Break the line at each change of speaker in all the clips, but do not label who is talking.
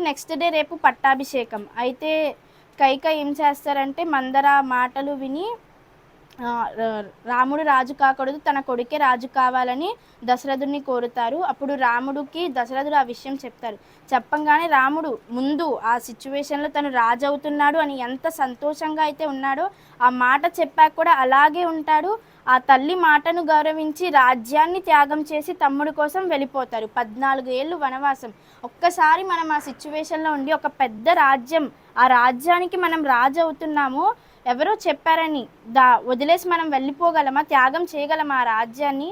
Next day రేపు పట్టాభిషేకం. అయితే కైకేయి ఏం చేస్తారంటే మందర మాటలు విని రాముడు రాజు కాకూడదు, తన కొడుకే రాజు కావాలని దశరథుడిని కోరుతారు. అప్పుడు రాముడికి దశరథుడు ఆ విషయం చెప్తారు. చెప్పంగానే రాముడు ముందు ఆ సిచ్యువేషన్లో తను రాజు అవుతున్నాడు అని ఎంత సంతోషంగా అయితే ఉన్నాడో, ఆ మాట చెప్పాక కూడా అలాగే ఉంటాడు. ఆ తల్లి మాటను గౌరవించి రాజ్యాన్ని త్యాగం చేసి తమ్ముడు కోసం వెళ్ళిపోతారు. 14 ఏళ్ళు వనవాసం. ఒక్కసారి మనం ఆ సిచ్యువేషన్లో ఉండి ఒక పెద్ద రాజ్యం, ఆ రాజ్యానికి మనం రాజు అవుతున్నాము, ఎవరో చెప్పారని వదిలేసి మనం వెళ్ళిపోగలమా, త్యాగం చేయగలమా ఆ రాజ్యాన్ని?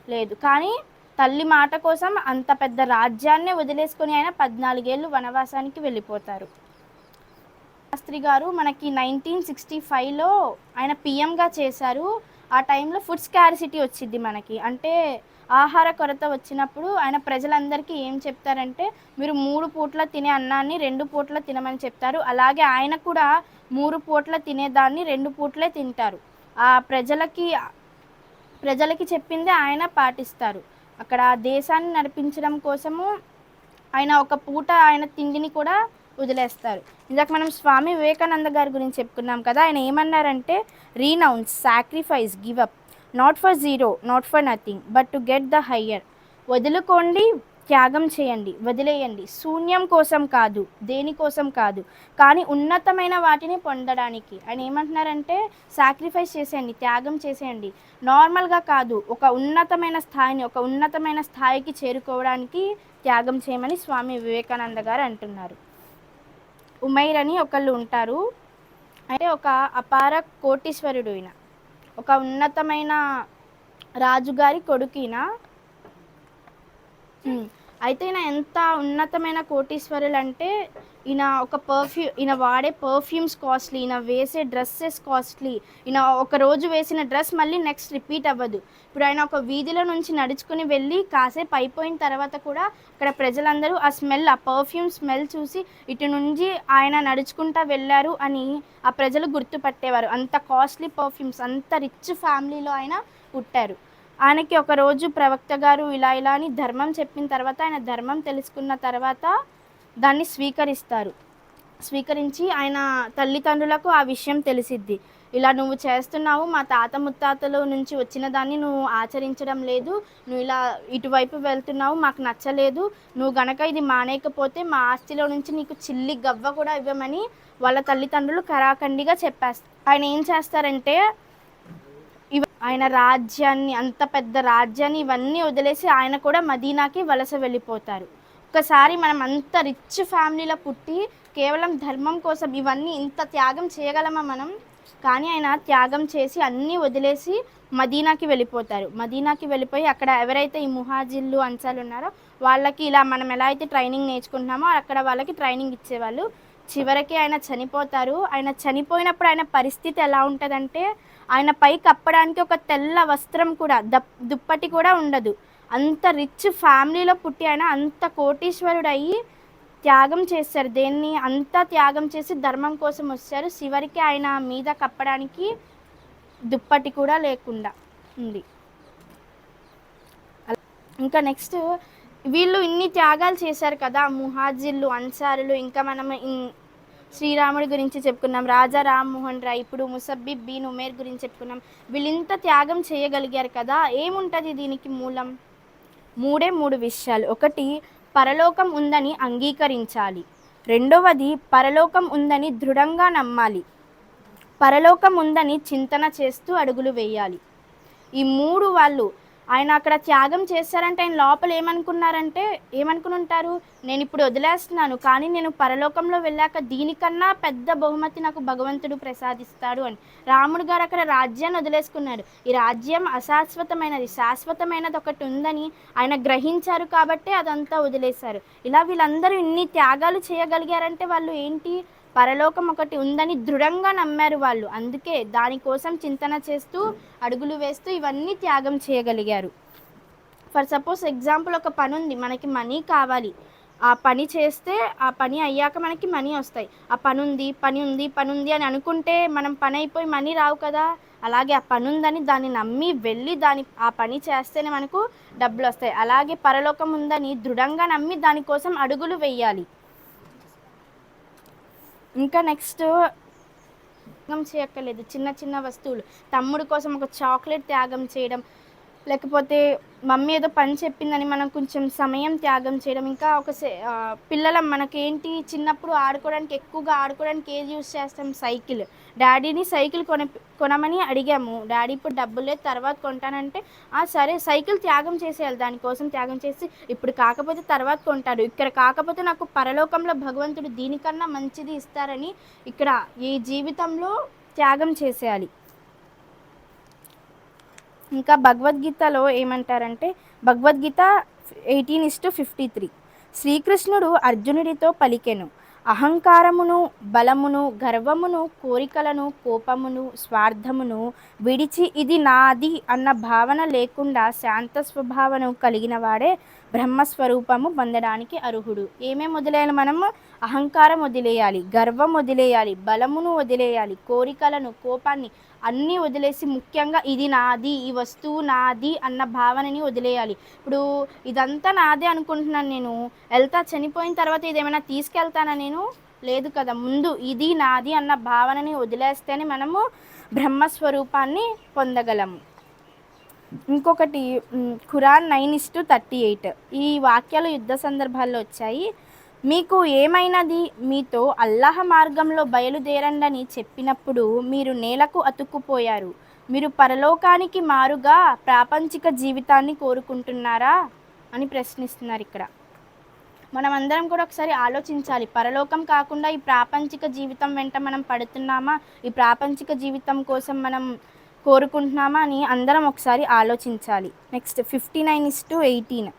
లేదు. కానీ తల్లి మాట కోసం అంత పెద్ద రాజ్యాన్నే వదిలేసుకొని ఆయన 14 ఏళ్ళు వనవాసానికి వెళ్ళిపోతారు. శాస్త్రి గారు మనకి 1965లో ఆయన పిఎంగా చేశారు. ఆ టైంలో ఫుడ్ స్కార్సిటీ వచ్చింది మనకి. అంటే ఆహార కొరత వచ్చినప్పుడు ఆయన ప్రజలందరికీ ఏం చెప్తారంటే, మీరు 3 పూట్ల తినే అన్నాన్ని 2 పూట్ల తినమని చెప్తారు. అలాగే ఆయన కూడా 3 పూట్ల తినేదాన్ని 2 పూట్లే తింటారు. ఆ ప్రజలకి చెప్పిందే ఆయన పాటిస్తారు. అక్కడ దేశాన్ని నడిపించడం కోసము ఆయన ఒక పూట ఆయన తిండిని కూడా వదిలేస్తారు. ఇందాక మనం స్వామి వివేకానంద గారి గురించి చెప్పుకున్నాం కదా, ఆయన ఏమన్నారంటే, renounce, sacrifice, give up, not for zero, not for nothing, but to get the higher. వదులుకోండి, త్యాగం చేయండి, వదిలేయండి, శూన్యం కోసం కాదు, దేనికోసం కాదు, కానీ ఉన్నతమైన వాటిని పొందడానికి. ఆయన ఏమంటున్నారంటే, సాక్రిఫైస్ చేసేయండి, త్యాగం చేసేయండి, నార్మల్గా కాదు, ఒక ఉన్నతమైన స్థాయికి చేరుకోవడానికి త్యాగం చేయమని స్వామి వివేకానంద గారు అంటున్నారు. ఉమైర్ అని ఒకళ్ళు ఉంటారు. అంటే ఒక అపార కోటీశ్వరుడు ఈయన, ఒక ఉన్నతమైన రాజుగారి కొడుకు ఈయన. అయితే ఈయన ఎంత ఉన్నతమైన కోటీశ్వరులు అంటే, ఈయన వాడే పర్ఫ్యూమ్స్ కాస్ట్లీ, ఈయన వేసే డ్రెస్సెస్ కాస్ట్లీ. ఈయన ఒక రోజు వేసిన డ్రెస్ మళ్ళీ నెక్స్ట్ రిపీట్ అవ్వదు. ఇప్పుడు ఆయన ఒక వీధిలో నుంచి నడుచుకుని వెళ్ళి కాసేపు అయిపోయిన తర్వాత కూడా అక్కడ ప్రజలందరూ ఆ పర్ఫ్యూమ్ స్మెల్ చూసి ఇటు నుంచి ఆయన నడుచుకుంటా వెళ్ళారు అని ఆ ప్రజలు గుర్తుపట్టేవారు. అంత కాస్ట్లీ పర్ఫ్యూమ్స్, అంత రిచ్ ఫ్యామిలీలో ఆయన పుట్టారు. ఆయనకి ఒకరోజు ప్రవక్త గారు ఇలా అని ధర్మం చెప్పిన తర్వాత, ఆయన ధర్మం తెలుసుకున్న తర్వాత దాన్ని స్వీకరించి ఆయన తల్లిదండ్రులకు ఆ విషయం తెలిసిద్ది. ఇలా నువ్వు చేస్తున్నావు, మా తాత ముత్తాతల నుంచి వచ్చిన దాన్ని నువ్వు ఆచరించడం లేదు, నువ్వు ఇలా ఇటువైపు వెళ్తున్నావు, మాకు నచ్చలేదు, నువ్వు గనక ఇది మానేయకపోతే మా ఆస్తిలో నుంచి నీకు చిల్లి గవ్వ కూడా ఇవ్వమని వాళ్ళ తల్లిదండ్రులు కరాఖండిగా చెప్పేస్తారు. ఆయన ఏం చేస్తారంటే, ఆయన రాజ్యాన్ని, అంత పెద్ద రాజ్యాన్ని ఇవన్నీ వదిలేసి ఆయన కూడా మదీనాకి వలస వెళ్ళిపోతారు. ఒకసారి మనం అంత రిచ్ ఫ్యామిలీలో పుట్టి కేవలం ధర్మం కోసం ఇవన్నీ ఇంత త్యాగం చేయగలమా మనం? కానీ ఆయన త్యాగం చేసి అన్నీ వదిలేసి మదీనాకి వెళ్ళిపోతారు. మదీనాకి వెళ్ళిపోయి అక్కడ ఎవరైతే ఈ ముహాజిర్లు, అన్సార్లు ఉన్నారో వాళ్ళకి ఇలా మనం ఎలా అయితే ట్రైనింగ్ నేర్చుకుంటున్నామో అక్కడ వాళ్ళకి ట్రైనింగ్ ఇచ్చేవాళ్ళు. చివరికి ఆయన చనిపోతారు. ఆయన చనిపోయినప్పుడు ఆయన పరిస్థితి ఎలా ఉంటుందంటే, ఆయన పై కప్పడానికి ఒక తెల్ల వస్త్రం కూడా, దుప్పటి కూడా ఉండదు. అంత రిచ్ ఫ్యామిలీలో పుట్టి ఆయన అంత కోటీశ్వరుడు అయ్యి త్యాగం చేశారు. దేన్ని అంతా త్యాగం చేసి ధర్మం కోసం వచ్చారు. చివరికి ఆయన మీద కప్పడానికి దుప్పటి కూడా లేకుండా ఉంది. ఇంకా నెక్స్ట్ వీళ్ళు ఇన్ని త్యాగాలు చేశారు కదా, ముహాజిర్లు, అన్సారులు. ఇంకా మనం శ్రీరాముడి గురించి చెప్పుకున్నాం, రాజా రామ్మోహన్ రాయ్, ఇప్పుడు ముసబ్బిబ్ బిన్ ఉమేర్ గురించి చెప్పుకున్నాం. వీళ్ళింత త్యాగం చేయగలిగారు కదా, ఏముంటుంది దీనికి మూలం? 3 విషయాలు. ఒకటి, పరలోకం ఉందని అంగీకరించాలి. రెండవది, పరలోకం ఉందని దృఢంగా నమ్మాలి. పరలోకం ఉందని చింతన చేస్తూ అడుగులు వేయాలి. ఈ 3 వాళ్ళు ఆయన అక్కడ త్యాగం చేశారంటే ఆయన లోపల ఏమనుకుని ఉంటారు, నేను ఇప్పుడు వదిలేస్తున్నాను, కానీ నేను పరలోకంలో వెళ్ళాక దీనికన్నా పెద్ద బహుమతి నాకు భగవంతుడు ప్రసాదిస్తాడు అని. రాముడు గారు అక్కడ రాజ్యాన్ని వదిలేసుకున్నాడు. ఈ రాజ్యం అశాశ్వతమైనది, శాశ్వతమైనది ఒకటి ఉందని ఆయన గ్రహించారు కాబట్టి అదంతా వదిలేశారు. ఇలా వీళ్ళందరూ ఇన్ని త్యాగాలు చేయగలిగారంటే వాళ్ళు ఏంటి, పరలోకం ఒకటి ఉందని దృఢంగా నమ్మారు వాళ్ళు. అందుకే దానికోసం చింతన చేస్తూ అడుగులు వేస్తూ ఇవన్నీ త్యాగం చేయగలిగారు. ఫర్ సపోజ్ ఎగ్జాంపుల్, ఒక పని ఉంది, మనకి మనీ కావాలి, ఆ పని చేస్తే ఆ పని అయ్యాక మనకి మనీ వస్తాయి. ఆ పని ఉంది అని అనుకుంటే మనం పని అయిపోయి మనీ రావు కదా. అలాగే ఆ పని ఉందని దాన్ని నమ్మి వెళ్ళి ఆ పని చేస్తేనే మనకు డబ్బులు వస్తాయి. అలాగే పరలోకం ఉందని దృఢంగా నమ్మి దానికోసం అడుగులు వేయాలి. ఇంకా నెక్స్ట్ త్యాగం చేయక్కర్లేదు. చిన్న చిన్న వస్తువులు, తమ్ముడి కోసం ఒక చాక్లెట్ త్యాగం చేయడం, లేకపోతే మమ్మీ ఏదో పని చెప్పిందని మనం కొంచెం సమయం త్యాగం చేయడం. ఇంకా పిల్లలం, మనకేంటి చిన్నప్పుడు ఆడుకోవడానికి, ఎక్కువగా ఆడుకోవడానికి ఏది యూస్ చేస్తాం? సైకిల్. డాడీని సైకిల్ కొనమని అడిగాము. డాడీ ఇప్పుడు డబ్బులు లేదు, తర్వాత కొంటానంటే సరే సైకిల్ త్యాగం చేసేయాలి. దానికోసం త్యాగం చేసి ఇప్పుడు కాకపోతే తర్వాత కొంటాడు, ఇక్కడ కాకపోతే నాకు పరలోకంలో భగవంతుడు దీనికన్నా మంచిది ఇస్తారని ఇక్కడ ఈ జీవితంలో త్యాగం చేసేయాలి. ఇంకా భగవద్గీతలో ఏమంటారంటే, భగవద్గీత 18:53 శ్రీకృష్ణుడు అర్జునుడితో పలికెను, అహంకారమును, బలమును, గర్వమును, కోరికలను, కోపమును, స్వార్థమును విడిచి ఇది నాది అన్న భావన లేకుండా శాంత స్వభావను కలిగిన వాడే బ్రహ్మస్వరూపము పొందడానికి అర్హుడు. ఏమేమి వదిలేయాలి మనము? అహంకారం వదిలేయాలి, గర్వం వదిలేయాలి, బలమును వదిలేయాలి, కోరికలను, కోపాన్ని అన్నీ వదిలేసి ముఖ్యంగా ఇది నాది, ఈ వస్తువు నాది అన్న భావనని వదిలేయాలి. ఇప్పుడు ఇదంతా నాదే అనుకుంటున్నాను, నేను వెళ్తా, చనిపోయిన తర్వాత ఇదేమైనా తీసుకెళ్తానా నేను? లేదు కదా. ముందు ఇది నాది అన్న భావనని వదిలేస్తేనే మనము బ్రహ్మస్వరూపాన్ని పొందగలము. ఇంకొకటి ఖురాన్ 9:38 ఈ వాక్యాలు యుద్ధ సందర్భాల్లో వచ్చాయి. మీకు ఏమైనది మీతో అల్లాహ్ మార్గంలో బయలుదేరండని చెప్పినప్పుడు మీరు నేలకు అతుక్కుపోయారు. మీరు పరలోకానికి మారుగా ప్రాపంచిక జీవితాన్ని కోరుకుంటున్నారా అని ప్రశ్నిస్తున్నారు ఇక్కడ. మనం అందరం కూడా ఒకసారి ఆలోచించాలి, పరలోకం కాకుండా ఈ ప్రాపంచిక జీవితం వెంట మనం పడుతున్నామా, ఈ ప్రాపంచిక జీవితం కోసం మనం కోరుకుంటున్నామా అని అందరం ఒకసారి ఆలోచించాలి. నెక్స్ట్ 59:18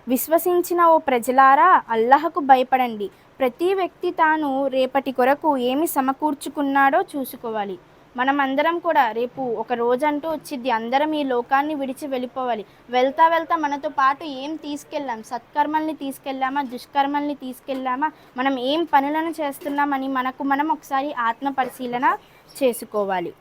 విశ్వసించిన ఓ ప్రజలారా, అల్లాహకు భయపడండి. ప్రతి వ్యక్తి తాను రేపటి కొరకు ఏమి సమకూర్చుకున్నాడో చూసుకోవాలి. మనం అందరం కూడా రేపు ఒక రోజంటూ వచ్చింది, అందరం ఈ లోకాన్ని విడిచి వెళ్ళిపోవాలి. వెళ్తా వెళ్తా మనతో పాటు ఏం తీసుకెళ్ళాం? సత్కర్మల్ని తీసుకెళ్ళామా, దుష్కర్మల్ని తీసుకెళ్ళామా, మనం ఏం పనులను చేస్తున్నామని మనకు మనం ఒకసారి ఆత్మ పరిశీలన చేసుకోవాలి.